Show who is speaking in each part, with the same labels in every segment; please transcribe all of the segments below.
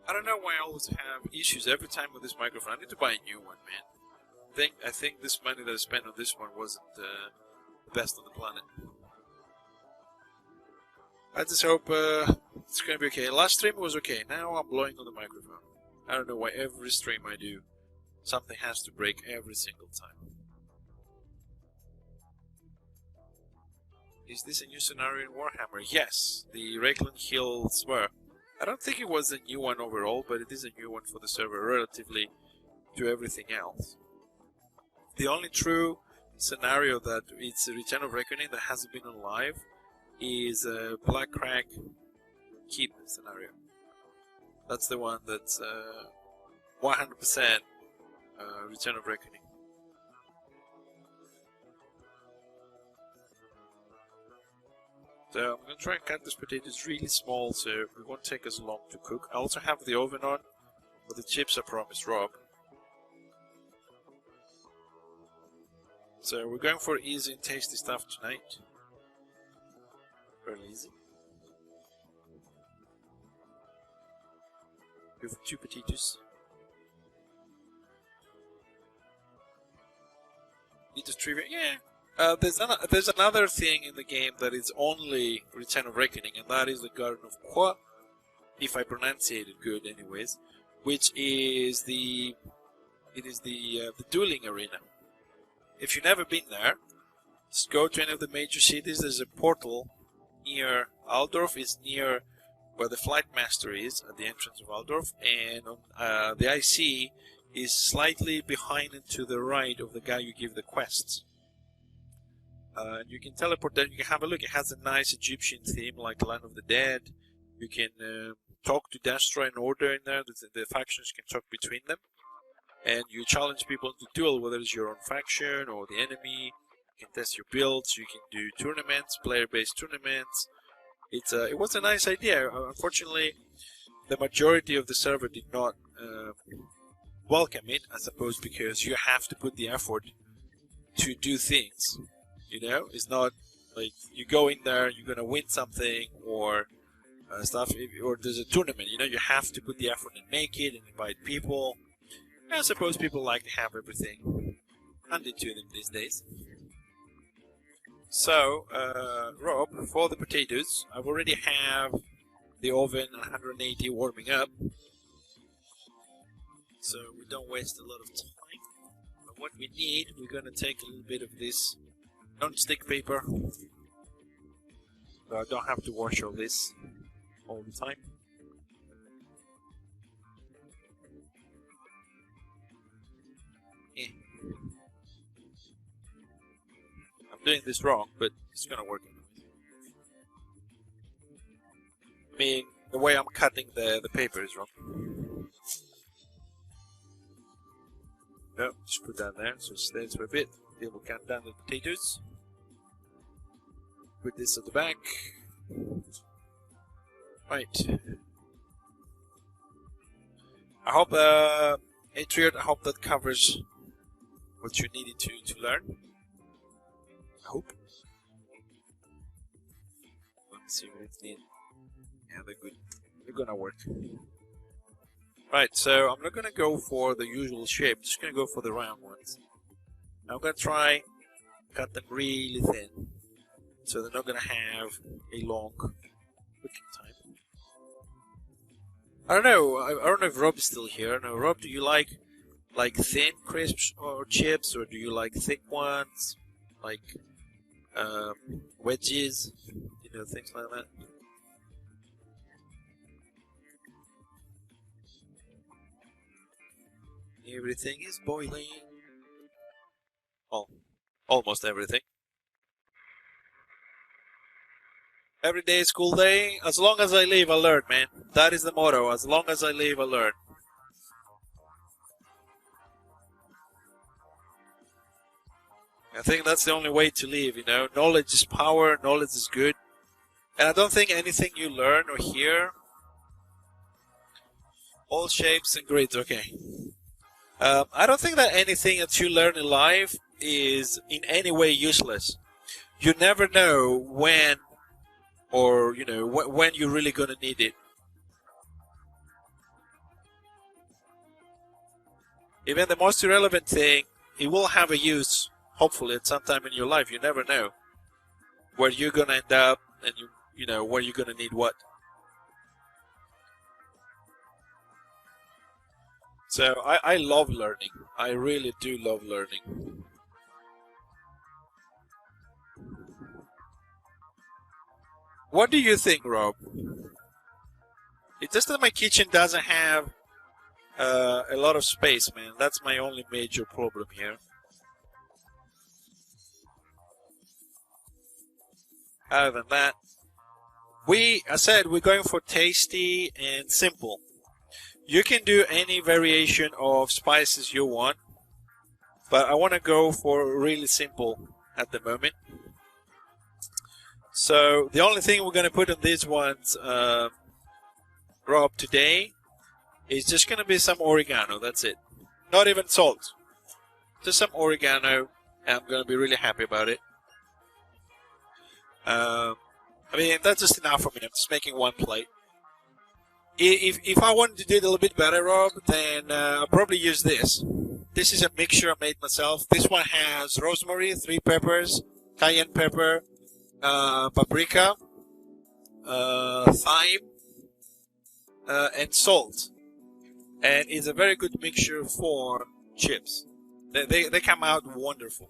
Speaker 1: I don't know why I always have issues every time with this microphone. I need to buy a new one, man. I think this money that I spent on this one wasn't the best on the planet. I just hope it's going to be okay. Last stream was okay. Now I'm blowing on the microphone. I don't know why every stream I do, something has to break every single time. Is this a new scenario in Warhammer? Yes, the Rakeland Hills were. I don't think it was a new one overall, but it is a new one for the server relatively to everything else. The only true scenario that it's a Return of Reckoning that hasn't been on live is a Black Crag Keep scenario. That's the one that's 100% Return of Reckoning. So I'm going to try and cut these potatoes really small so it won't take as long to cook. I also have the oven on, but the chips I promised Rob. So we're going for easy and tasty stuff tonight. Really easy. We have 2 potatoes. Need to trivia? Yeah. There's another thing in the game that is only Return of Reckoning, and that is the Garden of Qua, if I pronunciate it good, anyways, which is the dueling arena. If you've never been there, just go to any of the major cities. There's a portal near Aldorf. It's near where the Flight Master is at the entrance of Aldorf, and on, the IC is slightly behind and to the right of the guy you give the quests. You can teleport there, you can have a look. It has a nice Egyptian theme like Land of the Dead. You can talk to Destroy and Order in there. The factions can talk between them. And you challenge people to duel, whether it's your own faction or the enemy. You can test your builds, you can do tournaments, player-based tournaments. It was a nice idea. Unfortunately, the majority of the server did not welcome it, I suppose, because you have to put the effort to do things. You know, it's not like you go in there, you're gonna win something or stuff, or there's a tournament. You know, you have to put the effort and make it and invite people. And I suppose people like to have everything handed to them these days. So, Rob, for the potatoes, I already have the oven 180 warming up, so we don't waste a lot of time. But what we need, we're gonna take a little bit of this non-stick paper, so I don't have to wash all this all the time. I'm doing this wrong, but it's gonna work. I mean, the way I'm cutting the paper is wrong. No, just put that there, so it stays for a bit. Then we'll cut down the potatoes. Put this at the back. Right. I hope, Atriot, I hope that covers what you needed to learn. I hope. Let me see what it's needed. Yeah, they're good. They're gonna work. Right, so I'm not gonna go for the usual shape. I'm just gonna go for the round ones. I'm gonna try cut them really thin, so they're not gonna have a long cooking time. I don't know. I don't know if Rob is still here. No, Rob, do you like thin crisps or chips, or do you like thick ones, like wedges? You know, things like that. Everything is boiling. Well, almost everything. Every day is school day. As long as I live, I learn, man. That is the motto. As long as I live, I learn. I think that's the only way to live, you know. Knowledge is power. Knowledge is good. And I don't think anything you learn or hear, all shapes and grids, okay. I don't think that anything that you learn in life is in any way useless. You never know when, or you know, when you're really gonna need it. Even the most irrelevant thing, it will have a use, hopefully, at some time in your life. You never know where you're going to end up and, you know, where you're going to need what. So I love learning. I really do love learning. What do you think, Rob? It's just that my kitchen doesn't have a lot of space, man. That's my only major problem here. Other than that, I said we're going for tasty and simple. You can do any variation of spices you want, but I want to go for really simple at the moment. So the only thing we're going to put on these ones, Rob, today is just going to be some oregano. That's it. Not even salt. Just some oregano, and I'm going to be really happy about it. I mean, that's just enough for me. I'm just making one plate. If I wanted to do it a little bit better, Rob, then I'll probably use this. This is a mixture I made myself. This one has rosemary, 3 peppers, cayenne pepper, paprika, thyme, and salt. And it's a very good mixture for chips. They come out wonderful.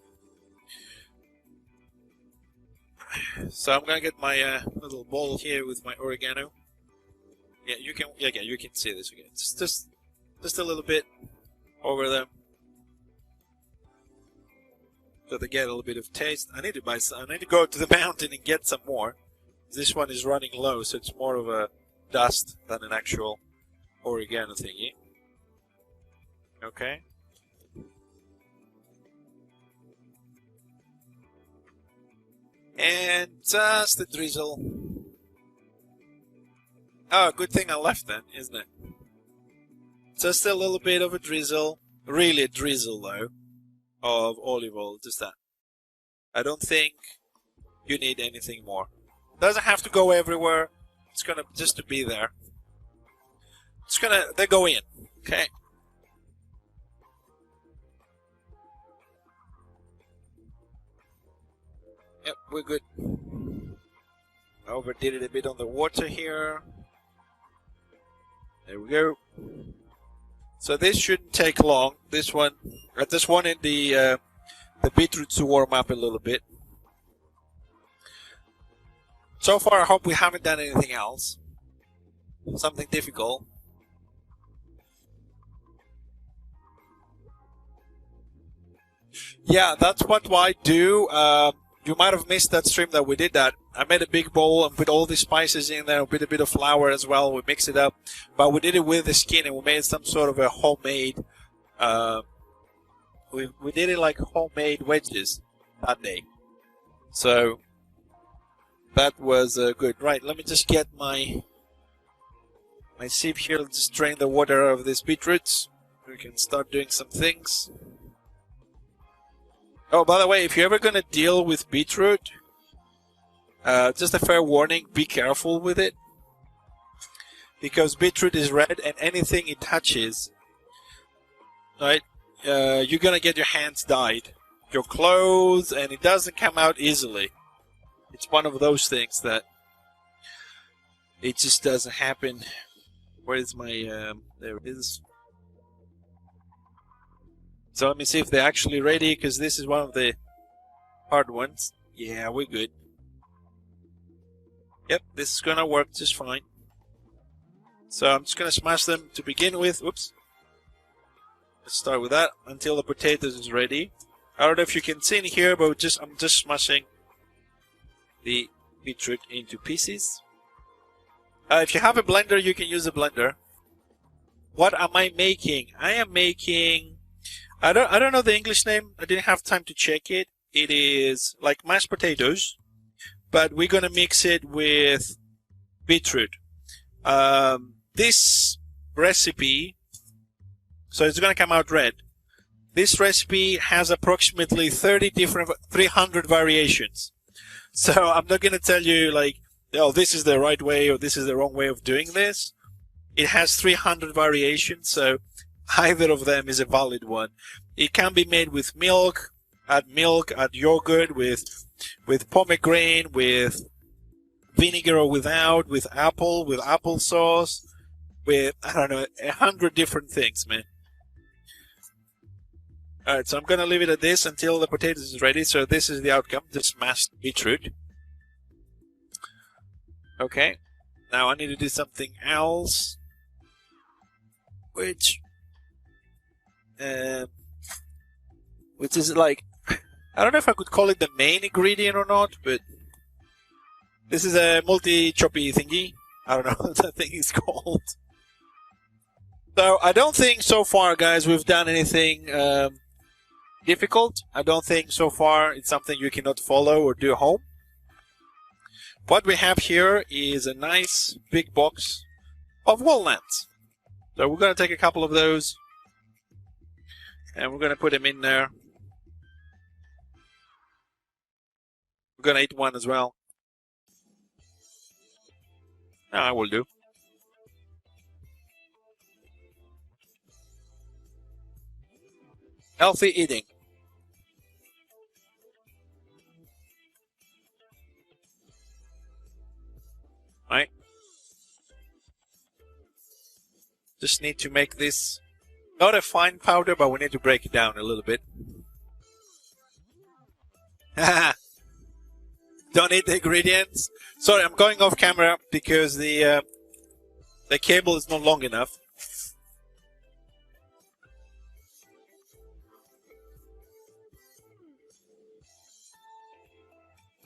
Speaker 1: So I'm gonna get my little bowl here with my oregano. Yeah, you can. Yeah, you can see this again. Just a little bit over them, so they get a little bit of taste. I need to buy some. I need to go to the mountain and get some more. This one is running low, so it's more of a dust than an actual oregano thingy. Okay. And just a drizzle. Oh, good thing I left then, isn't it? Just a little bit of a drizzle. Really a drizzle, though, of olive oil. Just that. I don't think you need anything more. Doesn't have to go everywhere. It's gonna just to be there. They go in. Okay. Yep, we're good. Overdid it a bit on the water here. There we go. So this shouldn't take long. This one, I just wanted the beetroot to warm up a little bit. So far, I hope we haven't done anything else. Something difficult. Yeah, that's what I do. You might have missed that stream that we did that. I made a big bowl and put all the spices in there, with a bit of flour as well. We mixed it up, but we did it with the skin, and we made some sort of a homemade. We did it like homemade wedges that day. So that was good. Right, let me just get my sieve here. Let's just drain the water out of these beetroots. We can start doing some things. Oh, by the way, if you're ever going to deal with beetroot, just a fair warning, be careful with it. Because beetroot is red, and anything it touches, right, you're going to get your hands dyed. Your clothes, and it doesn't come out easily. It's one of those things that it just doesn't happen. Where is my, there it is. So let me see if they're actually ready, because this is one of the hard ones. Yeah, we're good. Yep, this is going to work just fine. So I'm just going to smash them to begin with. Oops. Let's start with that until the potatoes is ready. I don't know if you can see in here, but I'm just smashing the beetroot into pieces. If you have a blender, you can use a blender. What am I making? I am making... I don't know the English name. I didn't have time to check it. It is like mashed potatoes, but we're gonna mix it with beetroot. This recipe, so it's gonna come out red. This recipe has approximately 300 variations. So I'm not gonna tell you like, oh, this is the right way or this is the wrong way of doing this. It has 300 variations, so either of them is a valid one. It can be made with milk, add yogurt, with pomegranate, with vinegar or without, with applesauce, with, I don't know, 100 different things, man. Alright, so I'm going to leave it at this until the potatoes is ready. So this is the outcome, this mashed beetroot. Okay, now I need to do something else, which is like, I don't know if I could call it the main ingredient or not, but this is a multi-choppy thingy. I don't know what that thing is called. So I don't think so far, guys, we've done anything difficult. I don't think so far it's something you cannot follow or do at home. What we have here is a nice big box of walnuts. So we're going to take a couple of those and we're going to put them in there. We're going to eat one as well. I will do. Healthy eating. Right? Just need to make this not a fine powder, but we need to break it down a little bit. Don't eat the ingredients. Sorry, I'm going off camera because the cable is not long enough.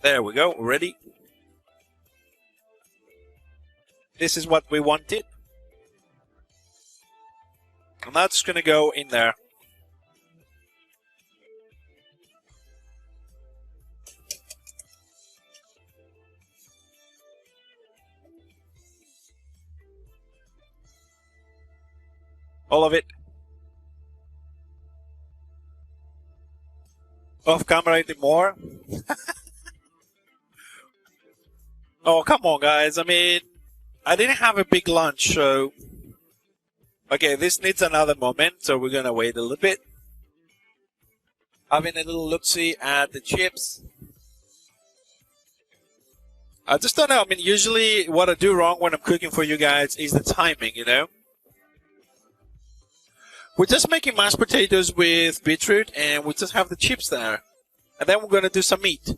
Speaker 1: There we go, ready. This is what we wanted. And that's going to go in there. All of it. Off camera anymore. Oh, come on, guys. I mean, I didn't have a big lunch, so... Okay, this needs another moment, so we're going to wait a little bit. Having a little look-see at the chips. I just don't know. I mean, usually what I do wrong when I'm cooking for you guys is the timing, you know? We're just making mashed potatoes with beetroot, and we just have the chips there. And then we're going to do some meat.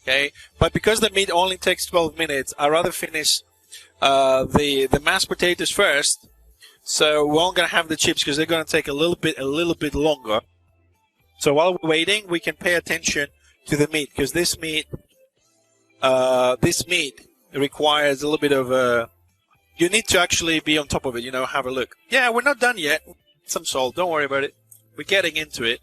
Speaker 1: Okay? But because the meat only takes 12 minutes, I'd rather finish the mashed potatoes first. So we're only going to have the chips because they're going to take a little bit longer. So while we're waiting, we can pay attention to the meat, because this meat requires a little bit of you need to actually be on top of it, you know, have a look. Yeah, we're not done yet. Some salt, don't worry about it. We're getting into it.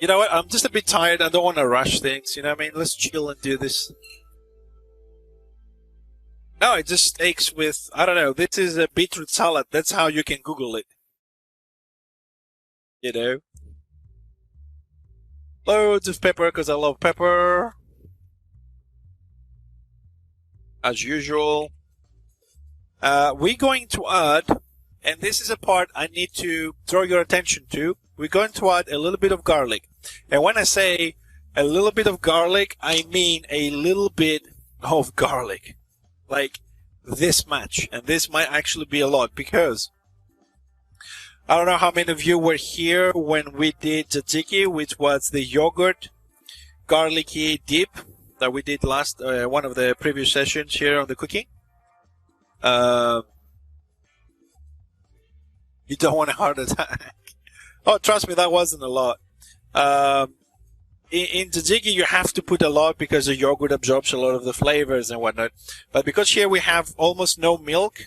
Speaker 1: You know what? I'm just a bit tired. I don't want to rush things, you know what I mean? Let's chill and do this. No, it just aches with, I don't know, this is a beetroot salad. That's how you can Google it. You know? Loads of pepper, because I love pepper. As usual. We're going to add, and this is a part I need to draw your attention to, we're going to add a little bit of garlic. And when I say a little bit of garlic, I mean a little bit of garlic. Like this much. And this might actually be a lot, because I don't know how many of you were here when we did tzatziki, which was the yogurt garlicky dip that we did last one of the previous sessions here on the cooking. You don't want a heart attack. Oh, trust me, that wasn't a lot. In tzatziki, you have to put a lot because the yogurt absorbs a lot of the flavors and whatnot. But because here we have almost no milk,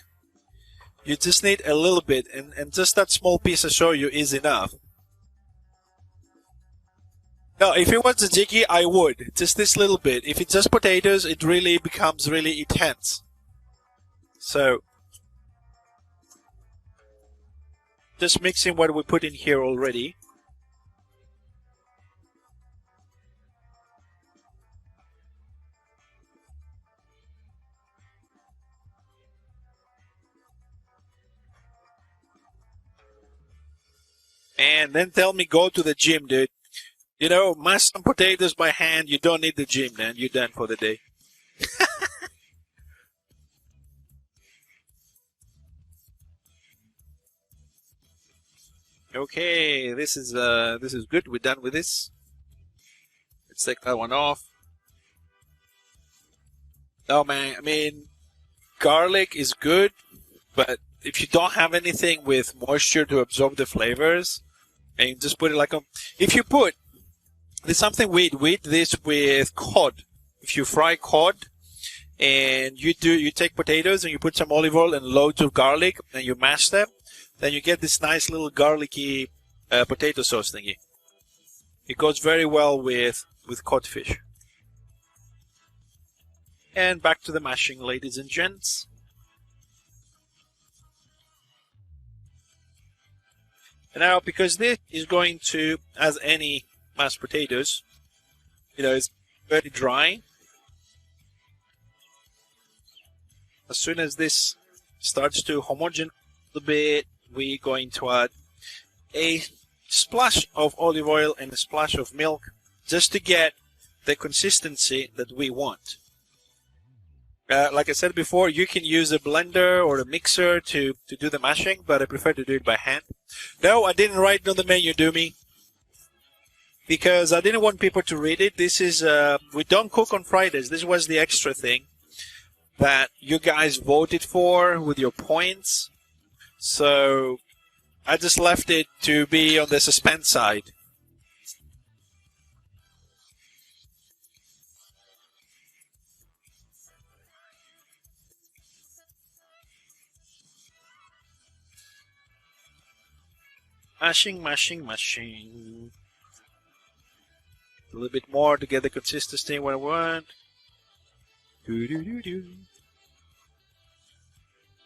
Speaker 1: you just need a little bit. And just that small piece of shoyu is enough. No, if it was tzatziki, I would. Just this little bit. If it's just potatoes, it really becomes really intense. So, just mixing what we put in here already. And then tell me go to the gym, dude. You know, mash some potatoes by hand. You don't need the gym, man. You're done for the day. Okay, this is good. We're done with this. Let's take that one off. Oh man, I mean, garlic is good, but if you don't have anything with moisture to absorb the flavors, and you just put it like a, if you put, there's something we eat this with cod. If you fry cod, and you take potatoes and you put some olive oil and loads of garlic, and you mash them, then you get this nice little garlicky potato sauce thingy. It goes very well with codfish. And back to the mashing, ladies and gents. And now, because this is going to, as any mashed potatoes, you know, it's very dry. As soon as this starts to homogenize a bit, we're going to add a splash of olive oil and a splash of milk just to get the consistency that we want. Like I said before, you can use a blender or a mixer to do the mashing, but I prefer to do it by hand. No, I didn't write it on the menu, Doomy, because I didn't want people to read it. This is, we don't cook on Fridays. This was the extra thing that you guys voted for with your points. So I just left it to be on the suspense side. Mashing, mashing, mashing. A little bit more to get the consistency what I want.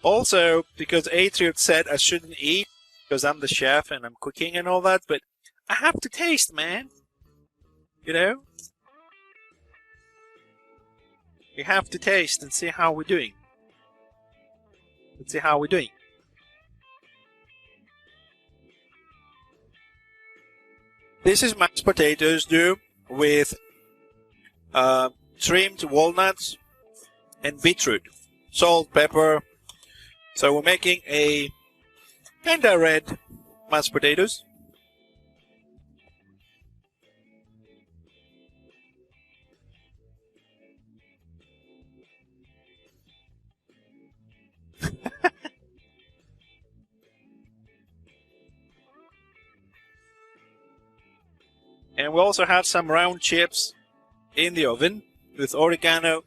Speaker 1: Also, because Beetroot said I shouldn't eat because I'm the chef and I'm cooking and all that, but I have to taste, man. You know? You have to taste and see how we're doing. Let's see how we're doing. This is mashed potatoes, dude, with trimmed walnuts and beetroot, salt, pepper. So we're making a kinda red mashed potatoes. And we also have some round chips in the oven with oregano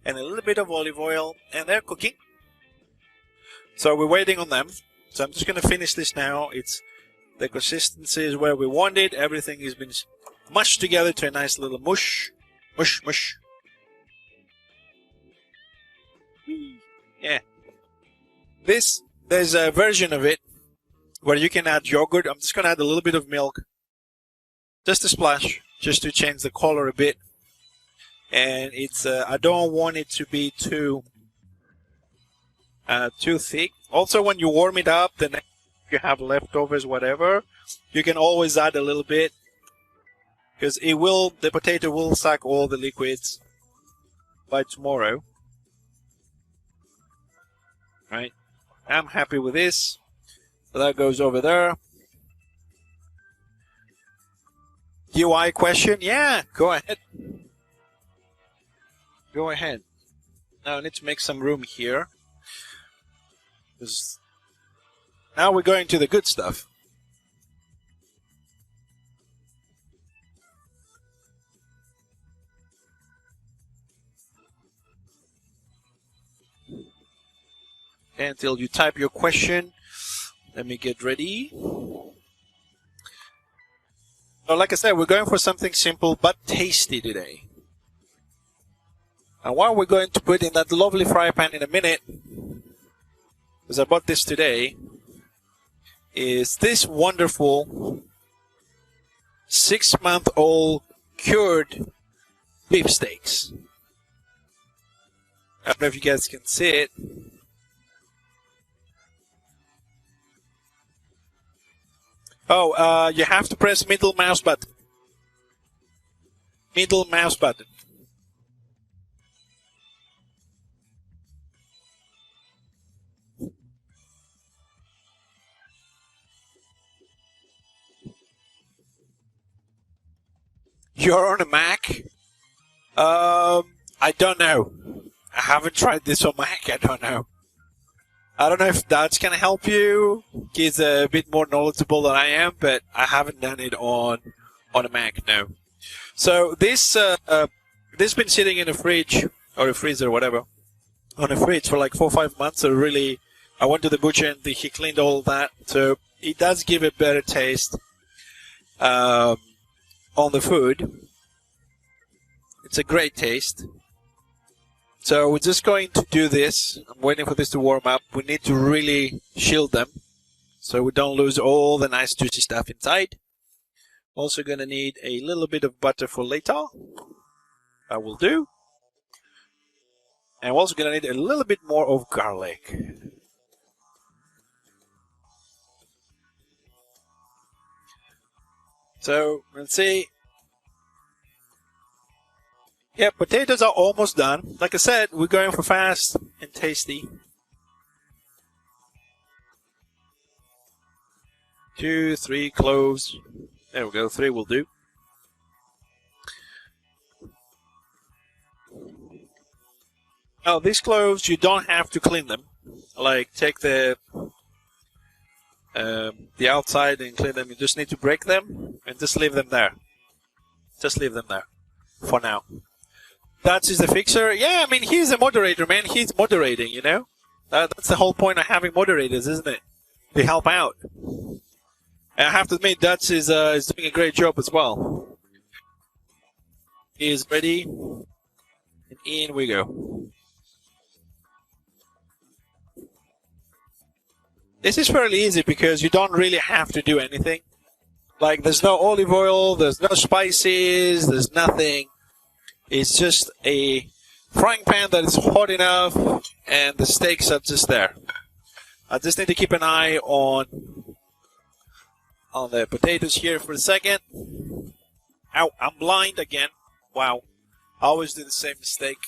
Speaker 1: and a little bit of olive oil, and they're cooking. So we're waiting on them. So I'm just going to finish this now. It's the consistency is where we want it. Everything has been mushed together to a nice little mush. Mush, mush. Whee. Yeah. There's a version of it where you can add yogurt. I'm just going to add a little bit of milk. Just a splash, just to change the color a bit. And it's I don't want it to be too thick. Also, when you warm it up, then you have leftovers, whatever, you can always add a little bit, because the potato will suck all the liquids by tomorrow. Right? I'm happy with this. So that goes over there. UI question? Yeah, go ahead. Go ahead. Now I need to make some room here. Now we're going to the good stuff. Until you type your question, let me get ready. So like I said, we're going for something simple but tasty today. And what we're going to put in that lovely fry pan in a minute, because I bought this today, is this wonderful 6-month-old cured beef steaks. I don't know if you guys can see it. Oh, you have to press middle mouse button. Middle mouse button. You're on a Mac? I don't know. I haven't tried this on Mac. I don't know. I don't know if that's going to help you. He's a bit more knowledgeable than I am, but I haven't done it on a Mac, no. So this been sitting in a fridge or a freezer or whatever, on a fridge for like 4 or 5 months. So really, I went to the butcher and he cleaned all that. So it does give a better taste on the food. It's a great taste. So we're just going to do this. I'm waiting for this to warm up. We need to really shield them so we don't lose all the nice juicy stuff inside. Also going to need a little bit of butter for later. That will do. And we're also going to need a little bit more of garlic. So let's see. Yeah, potatoes are almost done. Like I said, we're going for fast and tasty. 2, 3 cloves. There we go, 3 will do. Now, these cloves, you don't have to clean them. Like, take the outside and clean them. You just need to break them and just leave them there. Just leave them there for now. That is the fixer. Yeah, I mean, he's a moderator, man. He's moderating, you know? That's the whole point of having moderators, isn't it? They help out. And I have to admit, Dutch is doing a great job as well. He is ready. And in we go. This is fairly easy because you don't really have to do anything. Like, there's no olive oil, there's no spices, there's nothing. It's just a frying pan that is hot enough, and the steaks are just there. I just need to keep an eye on the potatoes here for a second. Ow, I'm blind again. Wow. I always do the same mistake.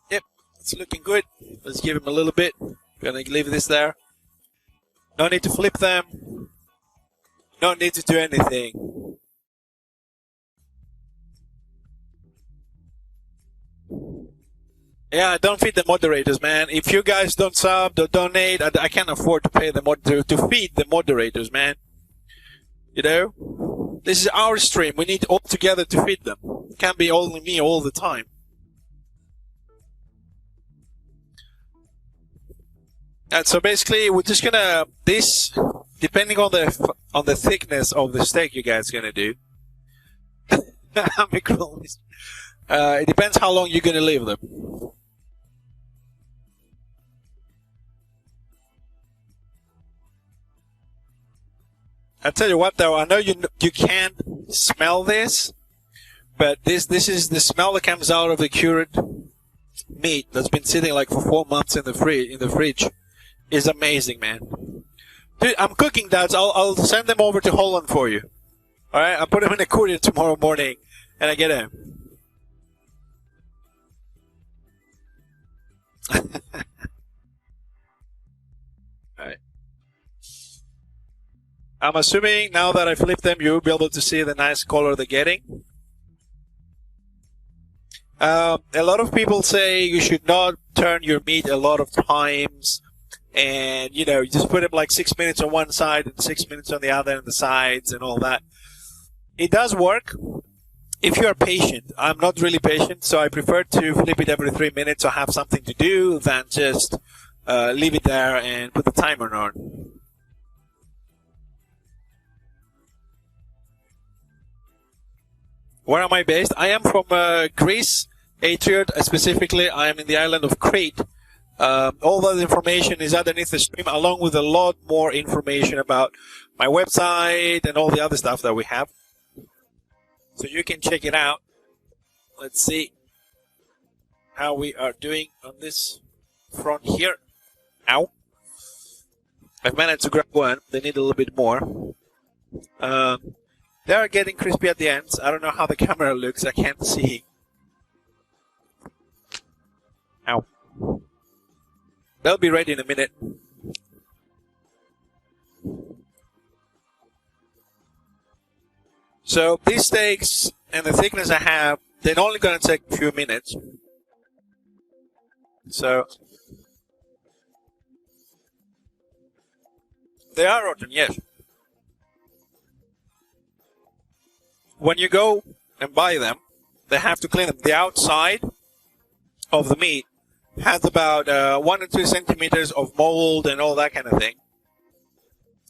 Speaker 1: Yep, it's looking good. Let's give him a little bit. Gonna leave this there. No need to flip them. No need to do anything. Yeah, don't feed the moderators, man. If you guys don't sub, don't donate, I can't afford to pay to feed the moderators, man. You know? This is our stream. We need all together to feed them. It can't be only me all the time. And so basically, we're just gonna depending on the thickness of the steak you guys gonna do. It depends how long you're gonna leave them. I tell you what, though, I know you can't smell this, but this is the smell that comes out of the cured meat that's been sitting like for 4 months in the fridge is amazing, man. Dude, I'm cooking that. So I'll send them over to Holland for you. All right, I'll put them in a courier tomorrow morning, and I get them. Alright. I'm assuming now that I flipped them, you'll be able to see the nice color they're getting. A lot of people say you should not turn your meat a lot of times, and you just put them like 6 minutes on one side and 6 minutes on the other, and the sides and all that. It does work if you are patient. I'm not really patient, so I prefer to flip it every 3 minutes or have something to do than just leave it there and put the timer on. Where am I based? I am from Greece, Beetroot. Specifically, I am in the island of Crete. All that information is underneath the stream, along with a lot more information about my website and all the other stuff that we have. So you can check it out. Let's see how we are doing on this front here. Ow. I've managed to grab one. They need a little bit more. They are getting crispy at the ends. I don't know how the camera looks. I can't see. Ow. They'll be ready in a minute. So these steaks and the thickness I have, they're only going to take a few minutes. So they are rotten, yes. When you go and buy them, they have to clean them. The outside of the meat has about 1 or 2 centimeters of mold and all that kind of thing.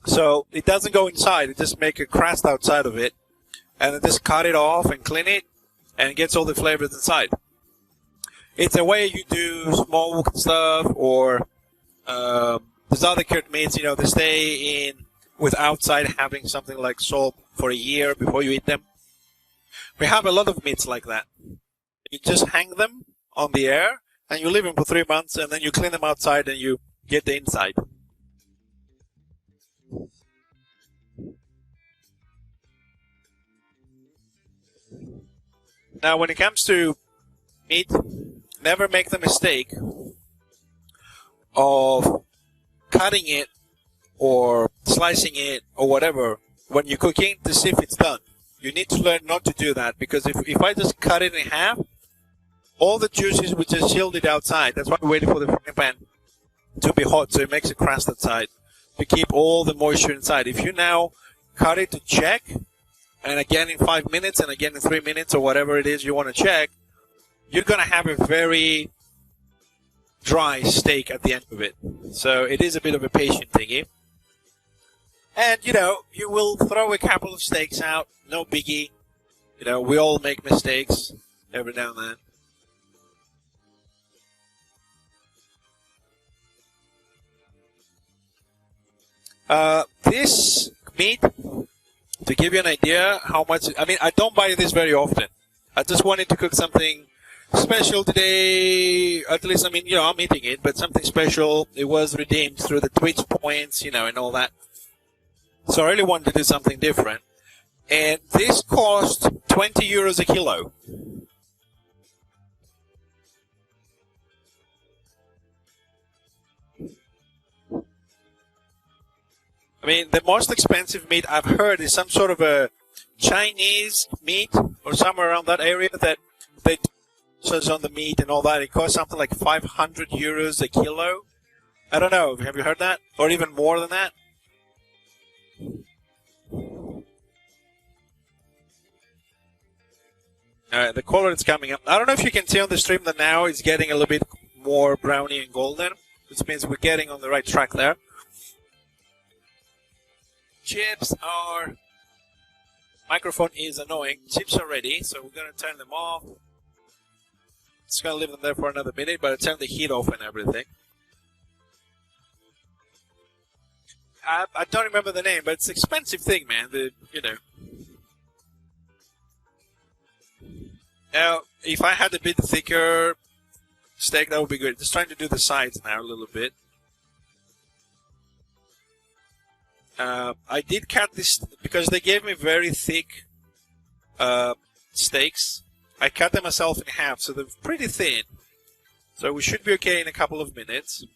Speaker 1: So it doesn't go inside. It just makes a crust outside of it. And then just cut it off and clean it. And it gets all the flavors inside. It's a way you do smoke stuff or there's other cured meats, you know, they stay in with outside having something like salt for a year before you eat them. We have a lot of meats like that. You just hang them on the air and you leave them for 3 months and then you clean them outside and you get the inside. Now when it comes to meat, never make the mistake of cutting it or slicing it or whatever when you're cooking to see if it's done. You need to learn not to do that, because if I just cut it in half, all the juices will just shield it outside. That's why I'm waiting for the frying pan to be hot so it makes a crust outside to keep all the moisture inside. If you now cut it to check, and again in 5 minutes and again in 3 minutes or whatever it is you want to check, you're going to have a very dry steak at the end of it. So it is a bit of a patient thingy. And, you know, you will throw a couple of steaks out. No biggie. You know, we all make mistakes every now and then. This meat, to give you an idea how much... I mean, I don't buy this very often. I just wanted to cook something special today. At least, I mean, you know, I'm eating it, but something special. It was redeemed through the Twitch points, you know, and all that. So I really wanted to do something different. And this cost 20 euros a kilo. I mean, the most expensive meat I've heard is some sort of a Chinese meat or somewhere around that area that they do on the meat and all that. It costs something like 500 euros a kilo. I don't know. Have you heard that? Or even more than that? Alright, the color is coming up. I don't know if you can see on the stream that now it's getting a little bit more browny and golden, which means we're getting on the right track there. Chips are... Microphone is annoying. Chips are ready, so we're going to turn them off. Just going to leave them there for another minute, but I turn the heat off and everything. I don't remember the name, but it's an expensive thing, man. You know. Now, if I had a bit thicker steak, that would be good. Just trying to do the sides now a little bit. I did cut this because they gave me very thick steaks. I cut them myself in half, so they're pretty thin. So we should be okay in a couple of minutes.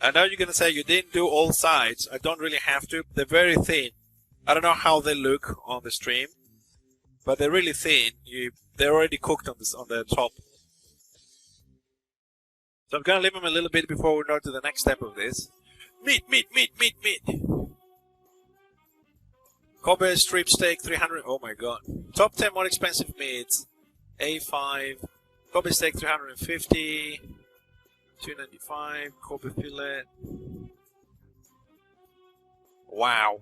Speaker 1: I know you're going to say you didn't do all sides. I don't really have to. They're very thin. I don't know how they look on the stream, but they're really thin. They're already cooked on the top. So I'm going to leave them a little bit before we go to the next step of this. Meat. Kobe strip steak, 300. Oh my god. Top 10 more expensive meats. A5. Kobe steak, 350. 295. Kobe fillet. Wow.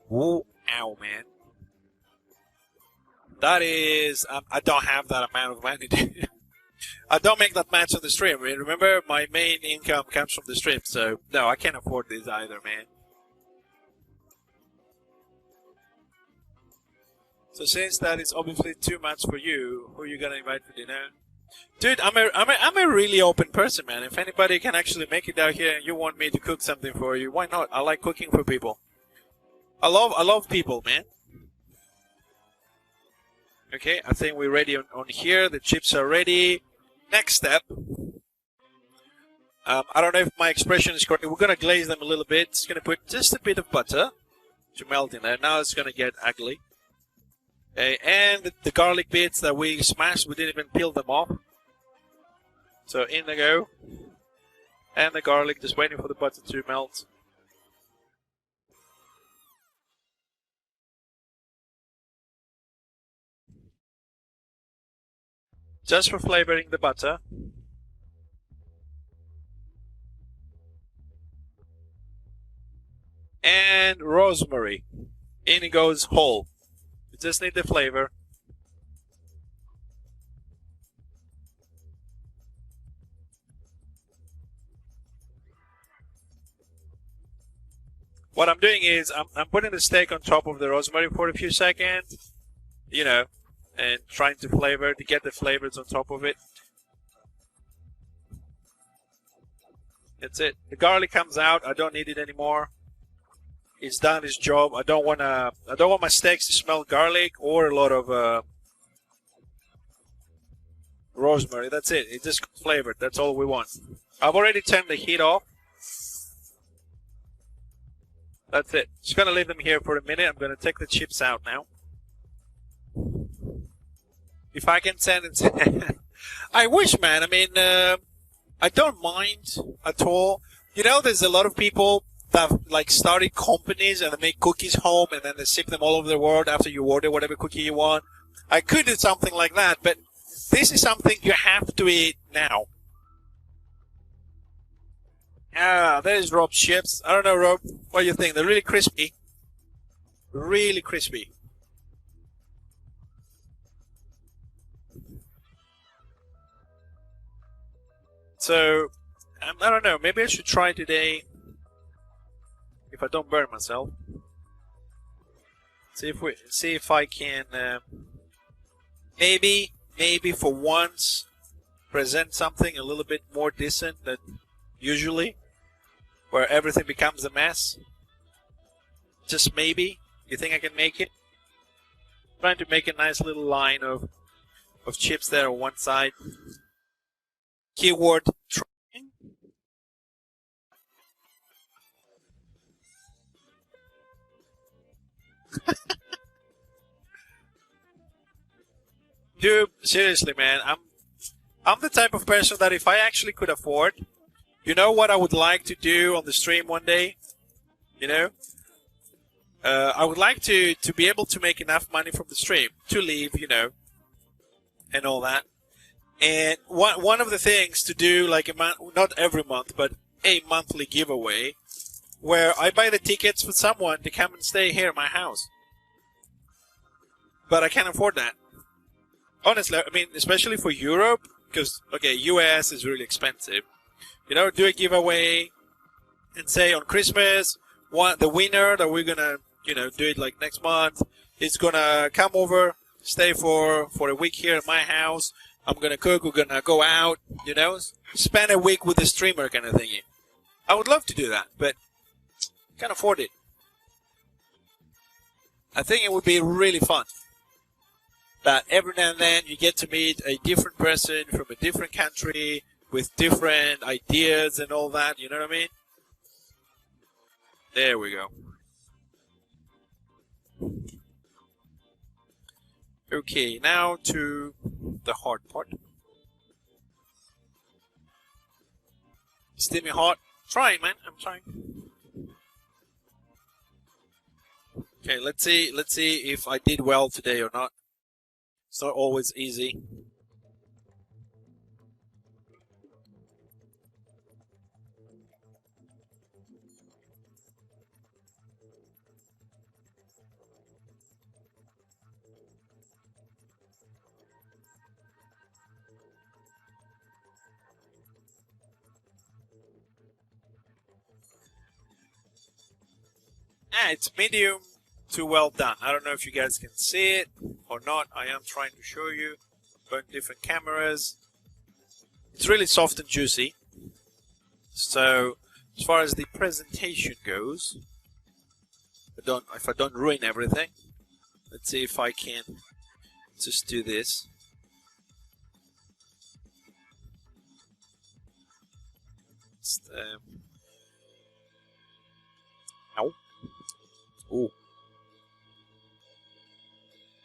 Speaker 1: Whoa. Ow, man. That is... I don't have that amount of money. I don't make that much on the stream. Remember, my main income comes from the stream, so no, I can't afford this either, man. So since that is obviously too much for you, who are you gonna invite for dinner? Dude, I'm a really open person, man. If anybody can actually make it out here and you want me to cook something for you, why not? I like cooking for people. I love people, man. Okay, I think we're ready on here. The chips are ready. Next step. I don't know if my expression is correct. We're gonna glaze them a little bit. It's gonna put just a bit of butter to melt in there. Now it's gonna get ugly. Okay, and the garlic bits that we smashed, we didn't even peel them off. So in they go. And the garlic, just waiting for the butter to melt. Just for flavoring the butter. And rosemary. In it goes whole. You just need the flavor. What I'm doing is I'm putting the steak on top of the rosemary for a few seconds, you know, and trying to flavor, to get the flavors on top of it. That's it. The garlic comes out. I don't need it anymore. It's done its job. I don't want my steaks to smell garlic or a lot of rosemary. That's it. It's just flavored. That's all we want. I've already turned the heat off. That's it. Just gonna leave them here for a minute. I'm gonna take the chips out now. If I can send it, I wish, man. I mean, I don't mind at all. You know, there's a lot of people that have, like, started companies and they make cookies home and then they ship them all over the world after you order whatever cookie you want. I could do something like that, but this is something you have to eat now. Ah, there's Rob's chips. I don't know, Rob, what do you think? They're really crispy. Really crispy. So, I don't know, maybe I should try today, if I don't burn myself. See if I can, maybe for once, present something a little bit more decent than usually, where everything becomes a mess. Just maybe. You think I can make it? Trying to make a nice little line of chips there on one side. Keyword trying. Dude, seriously, man, I'm the type of person that if I actually could afford, you know what I would like to do on the stream one day? You know? I would like to be able to make enough money from the stream to leave, you know, and all that. And one of the things to do, like a month, not every month, but a monthly giveaway, where I buy the tickets for someone to come and stay here at my house. But I can't afford that. Honestly, I mean, especially for Europe, because, okay, US is really expensive. You know, do a giveaway and say on Christmas, the winner that we're gonna, you know, do it like next month, is gonna come over, stay for a week here at my house. I'm gonna cook, we're gonna go out, you know, spend a week with the streamer kind of thingy. I would love to do that, but can't afford it. I think it would be really fun. That every now and then you get to meet a different person from a different country with different ideas and all that, you know what I mean? There we go. Okay, now to the hard part. Steaming hot. Trying, man. I'm trying. Okay, let's see if I did well today or not. It's not always easy. It's medium too well done. I don't know if you guys can see it or not. I am trying to show you on different cameras. It's really soft and juicy. So as far as the presentation goes, if I don't ruin everything, let's see if I can just do this. Ow. Ooh.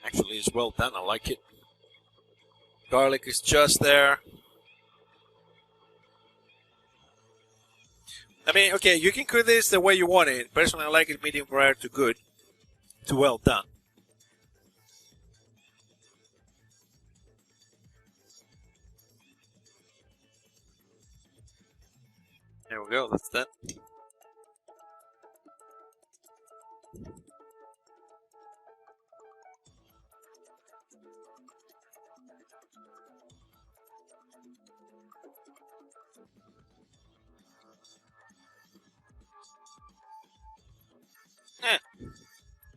Speaker 1: Actually, it's well done. I like it. Garlic is just there. I mean, okay, you can cook this the way you want it. Personally, I like it medium rare to good, to well done. There we go, that's that.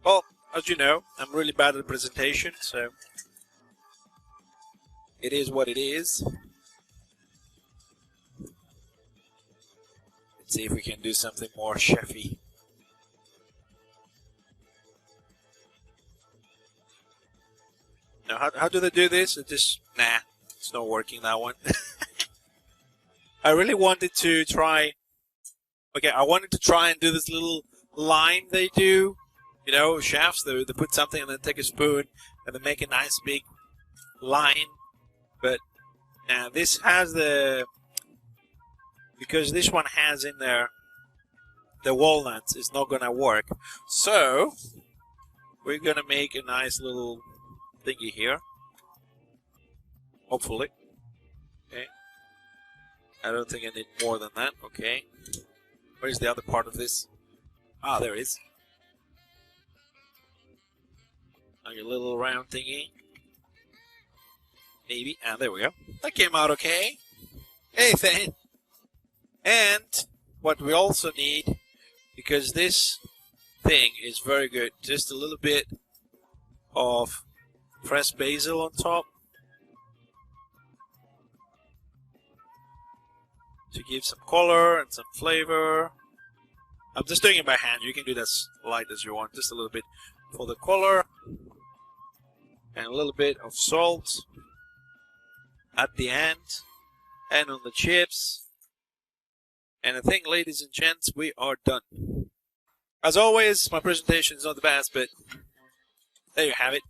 Speaker 1: Well, as you know, I'm really bad at presentation, so it is what it is. Let's see if we can do something more chefy. Now, how do they do this? It just, nah, it's not working, that one. I really wanted to try, okay, I wanted to try and do this little line they do. You know, chefs, they put something and then take a spoon and they make a nice big line. But now this has because this one has in there the walnuts, it's not going to work. So we're going to make a nice little thingy here. Hopefully. Okay. I don't think I need more than that. Okay. Where's the other part of this? Ah, there it is. Your little round thingy. Maybe. Ah, there we go. That came out okay. Anything. And what we also need, because this thing is very good, just a little bit of fresh basil on top to give some color and some flavor. I'm just doing it by hand. You can do that as light as you want. Just a little bit for the color. And a little bit of salt at the end and on the chips. And I think, ladies and gents, we are done. As always, my presentation is not the best, but there you have it.